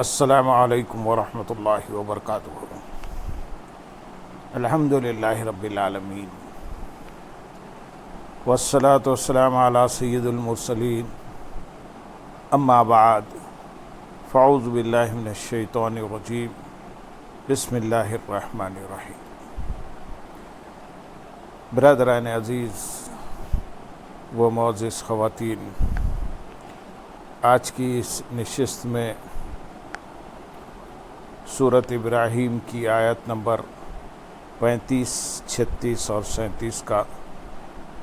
السلام علیکم ورحمۃ اللہ وبرکاتہ۔ الحمد للہ رب العالمین والصلاة والسلام علی سید المرسلین، اما بعد فاعوذ باللہ من الشیطان الرجیم، بسم اللہ الرحمن الرحیم۔ برادران عزیز و معزز خواتین، آج کی اس نشست میں سورۃ ابراہیم کی آیت نمبر 35، 36 اور 37 کا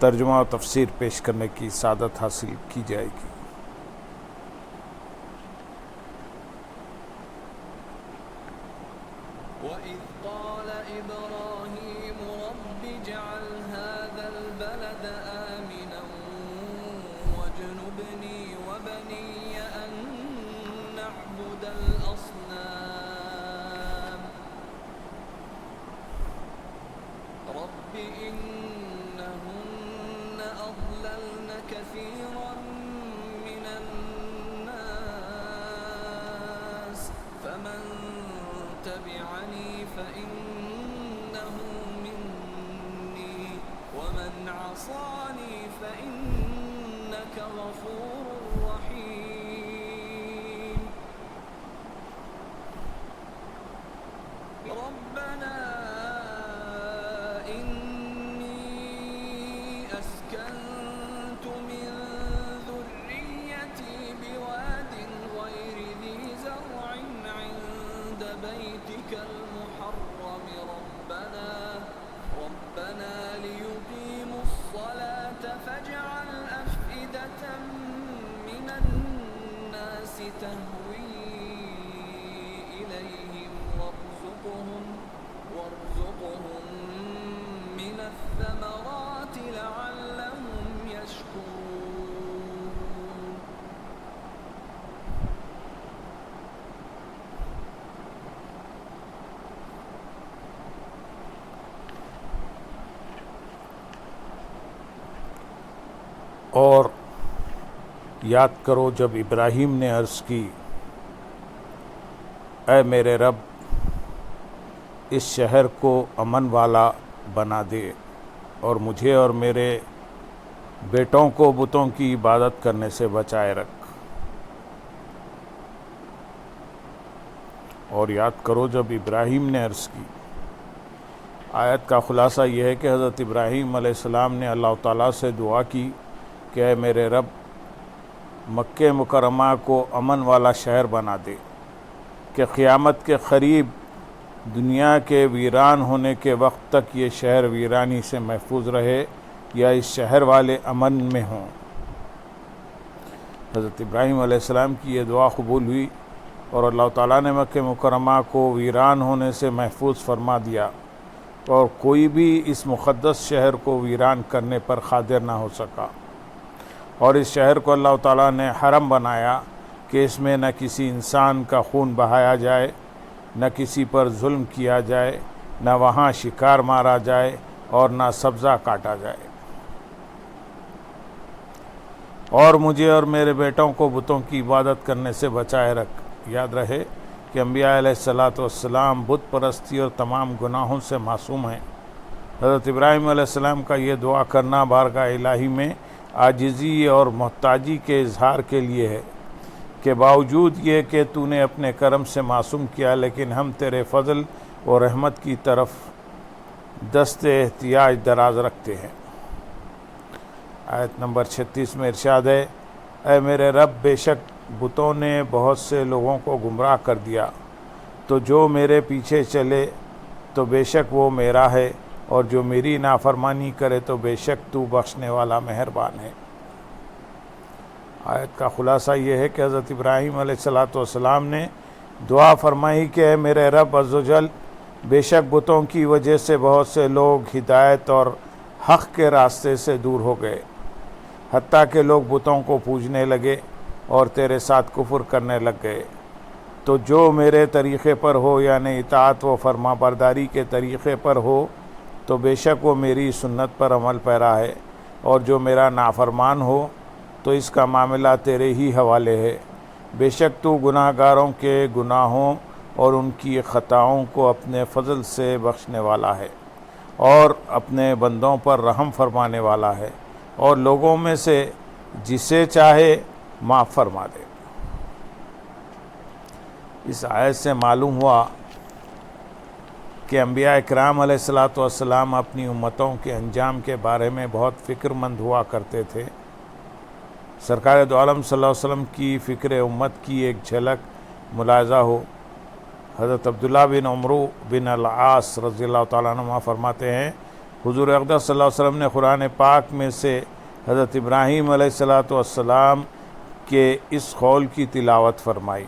ترجمہ و تفسیر پیش کرنے کی سعادت حاصل کی جائے گی۔ وَإِذْ قَالَ إِبْرَاهِيمُ رَبِّ اجْعَلْ هَٰذَا الْبَلَدَ آمِنًا وَاجْنُبْنِي وَبَنِيَّ أَن نَّعْبُدَ الْأَصْنَامَ رَبِّ إِنَّهُنَّ أَضْلَلْنَ كَثِيرًا مِّنَ النَّاسِ فَمَن تبعني فإنه مني ومن عصاني فإنك غفور رحيم ربنا إني أسكنت من ذريتي بواد غير ذي زرع عند بيتك المحرم ربنا ليقيموا الصلاة فاجعل أفئدة من الناس تهوي إليهم وارزقهم من الثمرات لعلهم يشكرون اور یاد کرو جب ابراہیم نے عرض کی، اے میرے رب اس شہر کو امن والا بنا دے اور مجھے اور میرے بیٹوں کو بتوں کی عبادت کرنے سے بچائے رکھ۔ اور یاد کرو جب ابراہیم نے عرض کی۔ آیت کا خلاصہ یہ ہے کہ حضرت ابراہیم علیہ السلام نے اللہ تعالیٰ سے دعا کی کہ اے میرے رب مکہ مکرمہ کو امن والا شہر بنا دے کہ قیامت کے قریب دنیا کے ویران ہونے کے وقت تک یہ شہر ویرانی سے محفوظ رہے یا اس شہر والے امن میں ہوں۔ حضرت ابراہیم علیہ السلام کی یہ دعا قبول ہوئی اور اللہ تعالیٰ نے مکہ مکرمہ کو ویران ہونے سے محفوظ فرما دیا اور کوئی بھی اس مقدس شہر کو ویران کرنے پر قادر نہ ہو سکا۔ اور اس شہر کو اللہ تعالیٰ نے حرم بنایا کہ اس میں نہ کسی انسان کا خون بہایا جائے، نہ کسی پر ظلم کیا جائے، نہ وہاں شکار مارا جائے اور نہ سبزہ کاٹا جائے۔ اور مجھے اور میرے بیٹوں کو بتوں کی عبادت کرنے سے بچائے رکھ۔ یاد رہے کہ انبیاء علیہ السلام بت پرستی اور تمام گناہوں سے معصوم ہیں۔ حضرت ابراہیم علیہ السلام کا یہ دعا کرنا بارگاہ الہی میں عاجزی اور محتاجی کے اظہار کے لیے ہے کہ باوجود یہ کہ تو نے اپنے کرم سے معصوم کیا، لیکن ہم تیرے فضل و رحمت کی طرف دست احتیاج دراز رکھتے ہیں۔ آیت نمبر 36 میں ارشاد ہے، اے میرے رب بے شک بتوں نے بہت سے لوگوں کو گمراہ کر دیا، تو جو میرے پیچھے چلے تو بے شک وہ میرا ہے، اور جو میری نافرمانی کرے تو بے شک تو بخشنے والا مہربان ہے۔ آیت کا خلاصہ یہ ہے کہ حضرت ابراہیم علیہ السلام نے دعا فرمائی کہ اے میرے رب عز و جل بے شک بتوں کی وجہ سے بہت سے لوگ ہدایت اور حق کے راستے سے دور ہو گئے، حتیٰ کہ لوگ بتوں کو پوجنے لگے اور تیرے ساتھ کفر کرنے لگ گئے۔ تو جو میرے طریقے پر ہو، یعنی اطاعت و فرما برداری کے طریقے پر ہو، تو بے شک وہ میری سنت پر عمل پیرا ہے، اور جو میرا نافرمان ہو تو اس کا معاملہ تیرے ہی حوالے ہے۔ بے شک تو گناہ گاروں کے گناہوں اور ان کی خطاؤں کو اپنے فضل سے بخشنے والا ہے اور اپنے بندوں پر رحم فرمانے والا ہے اور لوگوں میں سے جسے چاہے معاف فرما دے۔ اس آیت سے معلوم ہوا کہ انبیاء اکرام علیہ الصلاۃ والسلام اپنی امتوں کے انجام کے بارے میں بہت فکر مند ہوا کرتے تھے۔ سرکار دو عالم صلی اللہ علیہ وسلم کی فکر امت کی ایک جھلک ملاحظہ ہو۔ حضرت عبداللہ بن عمرو بن العاص رضی اللہ تعالیٰ عنہ فرماتے ہیں، حضور اقدس صلی اللہ علیہ وسلم نے قرآن پاک میں سے حضرت ابراہیم علیہ الصلاۃ والسلام کے اس قول کی تلاوت فرمائی،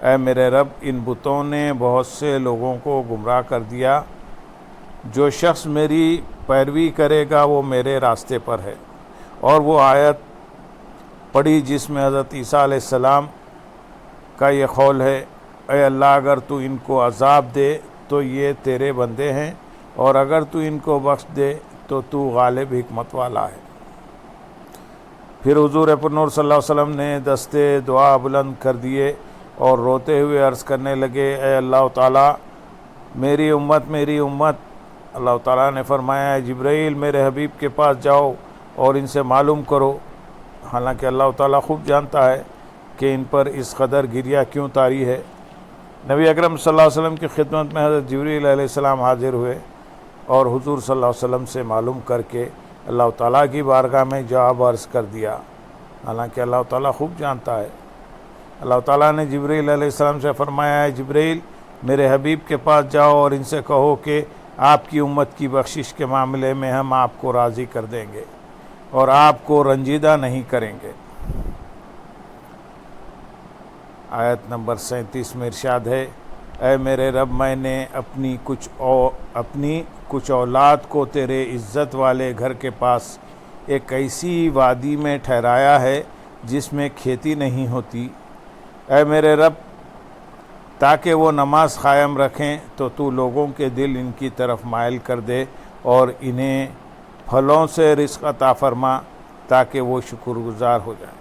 اے میرے رب، ان بتوں نے بہت سے لوگوں کو گمراہ کر دیا، جو شخص میری پیروی کرے گا وہ میرے راستے پر ہے۔ اور وہ آیت پڑھی جس میں حضرت عیسیٰ علیہ السلام کا یہ قول ہے، اے اللہ، اگر تو ان کو عذاب دے تو یہ تیرے بندے ہیں، اور اگر تو ان کو بخش دے تو غالب حکمت والا ہے۔ پھر حضور پر نور صلی اللہ علیہ وسلم نے دستے دعا بلند کر دیے اور روتے ہوئے عرض کرنے لگے، اے اللہ تعالیٰ، میری امت۔ اللہ تعالیٰ نے فرمایا، اے جبرائیل، میرے حبیب کے پاس جاؤ اور ان سے معلوم کرو۔ حالانکہ اللہ تعالیٰ خوب جانتا ہے کہ ان پر اس قدر گریہ کیوں طاری ہے۔ نبی اکرم صلی اللہ علیہ وسلم کی خدمت میں حضرت جبرائیل علیہ السلام حاضر ہوئے اور حضور صلی اللہ علیہ وسلم سے معلوم کر کے اللہ تعالیٰ کی بارگاہ میں جواب عرض کر دیا۔ حالانکہ اللہ تعالیٰ خوب جانتا ہے۔ اللہ تعالیٰ نے جبرائیل علیہ السلام سے فرمایا، ہے جبرائیل، میرے حبیب کے پاس جاؤ اور ان سے کہو کہ آپ کی امت کی بخشش کے معاملے میں ہم آپ کو راضی کر دیں گے اور آپ کو رنجیدہ نہیں کریں گے۔ آیت نمبر 37 میں ارشاد ہے، اے میرے رب، میں نے اپنی کچھ اولاد کو تیرے عزت والے گھر کے پاس ایک ایسی وادی میں ٹھہرایا ہے جس میں کھیتی نہیں ہوتی، اے میرے رب، تاکہ وہ نماز قائم رکھیں تو لوگوں کے دل ان کی طرف مائل کر دے اور انہیں پھلوں سے رزق عطا فرما تاکہ وہ شکر گزار ہو جائیں۔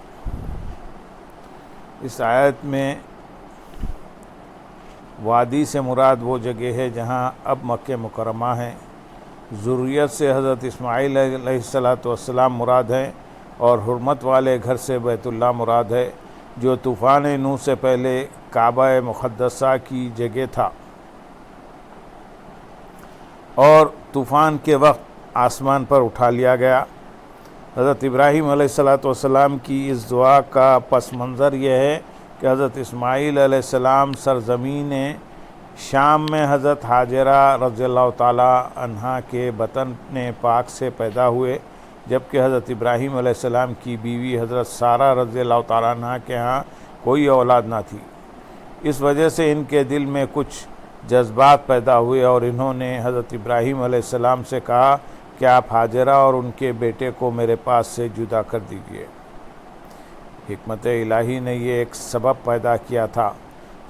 اس آیت میں وادی سے مراد وہ جگہ ہے جہاں اب مکہ مکرمہ ہے۔ ذریت سے حضرت اسماعیل علیہ السلام مراد ہیں اور حرمت والے گھر سے بیت اللہ مراد ہے، جو طوفان نوح سے پہلے کعبہ مقدسہ کی جگہ تھا اور طوفان کے وقت آسمان پر اٹھا لیا گیا۔ حضرت ابراہیم علیہ السلام کی اس دعا کا پس منظر یہ ہے کہ حضرت اسماعیل علیہ السلام سرزمین شام میں حضرت حاجرہ رضی اللہ تعالیٰ عنہا کے بطن پاک سے پیدا ہوئے، جبکہ حضرت ابراہیم علیہ السلام کی بیوی حضرت سارہ رضی اللہ تعالیٰ عنہا کے ہاں کوئی اولاد نہ تھی۔ اس وجہ سے ان کے دل میں کچھ جذبات پیدا ہوئے اور انہوں نے حضرت ابراہیم علیہ السلام سے کہا کہ آپ حاجرہ اور ان کے بیٹے کو میرے پاس سے جدا کر دیجیے۔ حکمت الہی نے یہ ایک سبب پیدا کیا تھا،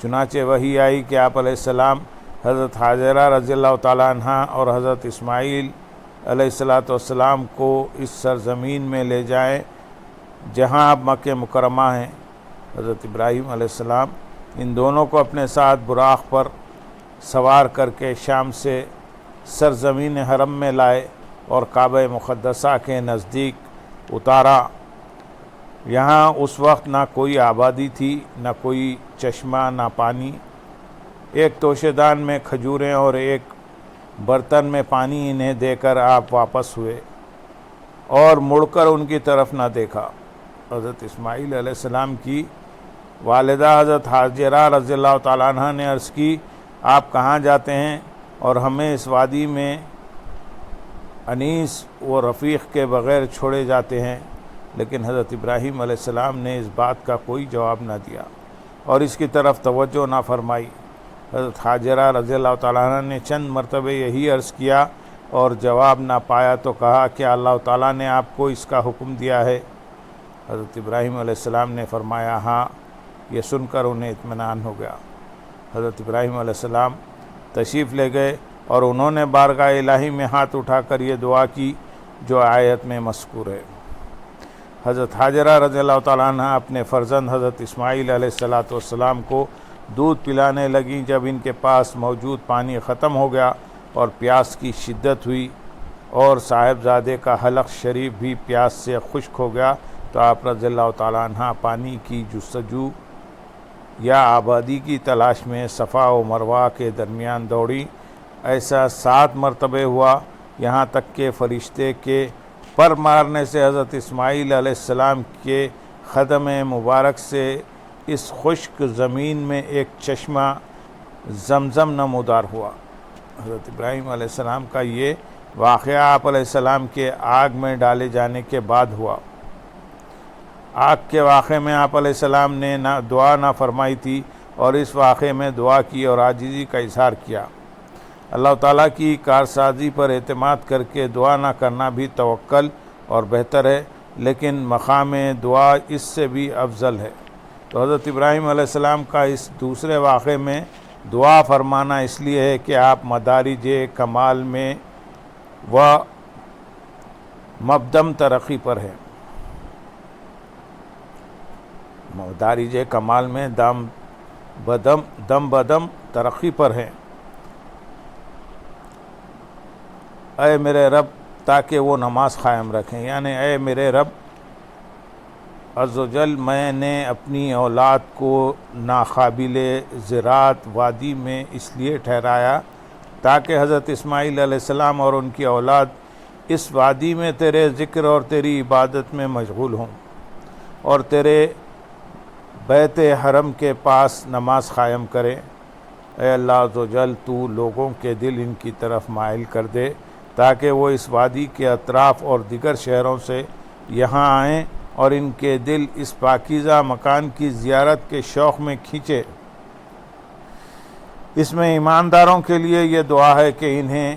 چنانچہ وحی آئی کہ آپ علیہ السلام حضرت حاجرہ رضی اللہ تعالیٰ عنہا اور حضرت اسماعیل علیہ السلام کو اس سرزمین میں لے جائیں جہاں اب مکہ مکرمہ ہیں۔ حضرت ابراہیم علیہ السلام ان دونوں کو اپنے ساتھ براق پر سوار کر کے شام سے سرزمین حرم میں لائے اور کعبہ مقدسہ کے نزدیک اتارا۔ یہاں اس وقت نہ کوئی آبادی تھی، نہ کوئی چشمہ، نہ پانی۔ ایک توشے دان میں کھجوریں اور ایک برتن میں پانی انہیں دے کر آپ واپس ہوئے اور مڑ کر ان کی طرف نہ دیکھا۔ حضرت اسماعیل علیہ السلام کی والدہ حضرت حاجرہ رضی اللہ تعالیٰ عنہ نے عرض کی، آپ کہاں جاتے ہیں اور ہمیں اس وادی میں انیس و رفیق کے بغیر چھوڑے جاتے ہیں؟ لیکن حضرت ابراہیم علیہ السلام نے اس بات کا کوئی جواب نہ دیا اور اس کی طرف توجہ نہ فرمائی۔ حضرت حاجرہ رضی اللہ تعالیٰ عنہ نے چند مرتبہ یہی عرض کیا اور جواب نہ پایا تو کہا کہ اللہ تعالیٰ نے آپ کو اس کا حکم دیا ہے؟ حضرت ابراہیم علیہ السلام نے فرمایا، ہاں۔ یہ سن کر انہیں اطمینان ہو گیا۔ حضرت ابراہیم علیہ السلام تشریف لے گئے اور انہوں نے بارگاہ الہی میں ہاتھ اٹھا کر یہ دعا کی جو آیت میں مذکور ہے۔ حضرت حاجرہ رضی اللہ تعالیٰ عنہ اپنے فرزند حضرت اسماعیل علیہ السلام کو دودھ پلانے لگیں۔ جب ان کے پاس موجود پانی ختم ہو گیا اور پیاس کی شدت ہوئی اور صاحبزادے کا حلق شریف بھی پیاس سے خشک ہو گیا تو آپ رضی اللہ تعالیٰ عنہ پانی کی جستجو یا آبادی کی تلاش میں صفا و مروہ کے درمیان دوڑی۔ ایسا 7 مرتبہ ہوا، یہاں تک کہ فرشتے کے پر مارنے سے حضرت اسماعیل علیہ السلام کے قدم مبارک سے اس خشک زمین میں ایک چشمہ زمزم نمودار ہوا۔ حضرت ابراہیم علیہ السلام کا یہ واقعہ آپ علیہ السلام کے آگ میں ڈالے جانے کے بعد ہوا۔ آگ کے واقعے میں آپ علیہ السلام نے دعا نہ فرمائی تھی اور اس واقعے میں دعا کی اور عاجزی کا اظہار کیا۔ اللہ تعالیٰ کی کارسازی پر اعتماد کر کے دعا نہ کرنا بھی توکل اور بہتر ہے، لیکن مقام دعا اس سے بھی افضل ہے۔ تو حضرت ابراہیم علیہ السلام کا اس دوسرے واقعے میں دعا فرمانا اس لیے ہے کہ آپ مدارج کمال میں و مبدم ترقی پر ہیں، مدارج کمال میں دم بدم ترقی پر ہیں۔ اے میرے رب، تاکہ وہ نماز قائم رکھیں، یعنی اے میرے رب عز و جل، میں نے اپنی اولاد کو ناقابل زراعت وادی میں اس لیے ٹھہرایا تاکہ حضرت اسماعیل علیہ السلام اور ان کی اولاد اس وادی میں تیرے ذکر اور تیری عبادت میں مشغول ہوں اور تیرے بیت حرم کے پاس نماز قائم کرے۔ اے اللہ عز و جل، تو لوگوں کے دل ان کی طرف مائل کر دے تاکہ وہ اس وادی کے اطراف اور دیگر شہروں سے یہاں آئیں اور ان کے دل اس پاکیزہ مکان کی زیارت کے شوق میں کھینچے۔ اس میں ایمانداروں کے لیے یہ دعا ہے کہ انہیں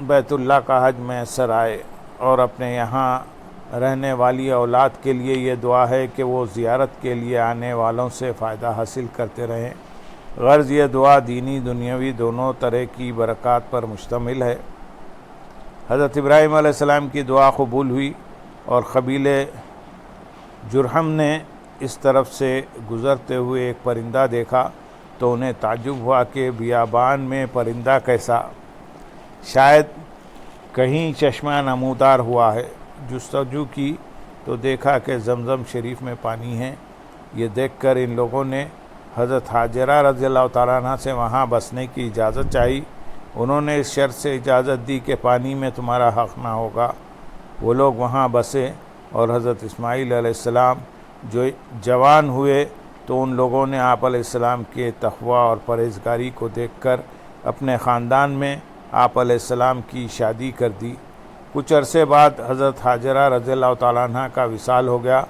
بیت اللہ کا حج میسر آئے، اور اپنے یہاں رہنے والی اولاد کے لیے یہ دعا ہے کہ وہ زیارت کے لیے آنے والوں سے فائدہ حاصل کرتے رہیں۔ غرض یہ دعا دینی دنیاوی دونوں طرح کی برکات پر مشتمل ہے۔ حضرت ابراہیم علیہ السلام کی دعا قبول ہوئی اور قبیلے جرہم نے اس طرف سے گزرتے ہوئے ایک پرندہ دیکھا تو انہیں تعجب ہوا کہ بیابان میں پرندہ کیسا، شاید کہیں چشمہ نمودار ہوا ہے۔ جستجو کی تو دیکھا کہ زمزم شریف میں پانی ہے۔ یہ دیکھ کر ان لوگوں نے حضرت حاجرہ رضی اللہ تعالیٰ عنہ سے وہاں بسنے کی اجازت چاہی۔ انہوں نے اس شرط سے اجازت دی کہ پانی میں تمہارا حق نہ ہوگا۔ وہ لوگ وہاں بسے اور حضرت اسماعیل علیہ السلام جو جوان ہوئے تو ان لوگوں نے آپ علیہ السلام کے تقوی اور پرہیزگاری کو دیکھ کر اپنے خاندان میں آپ علیہ السلام کی شادی کر دی۔ کچھ عرصے بعد حضرت حاجرہ رضی اللہ تعالیٰ عنہ کا وصال ہو گیا۔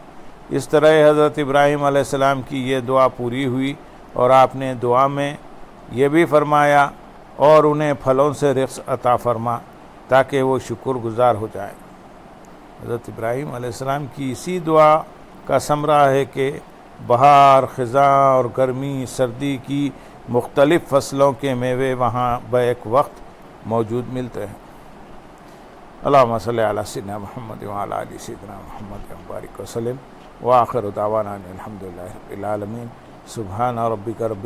اس طرح حضرت ابراہیم علیہ السلام کی یہ دعا پوری ہوئی اور آپ نے دعا میں یہ بھی فرمایا اور انہیں پھلوں سے رزق عطا فرما تاکہ وہ شکر گزار ہو جائیں۔ حضرت ابراہیم علیہ السلام کی اسی دعا کا ثمرہ ہے کہ بہار، خزاں اور گرمی سردی کی مختلف فصلوں کے میوے وہاں بیک وقت موجود ملتے ہیں۔ اللہم صلی علی سیدنا محمد وعلی آل سیدنا محمد وبارک وسلم، وآخر دعوانا الحمدللہ رب العالمین۔ سبحان ربک رب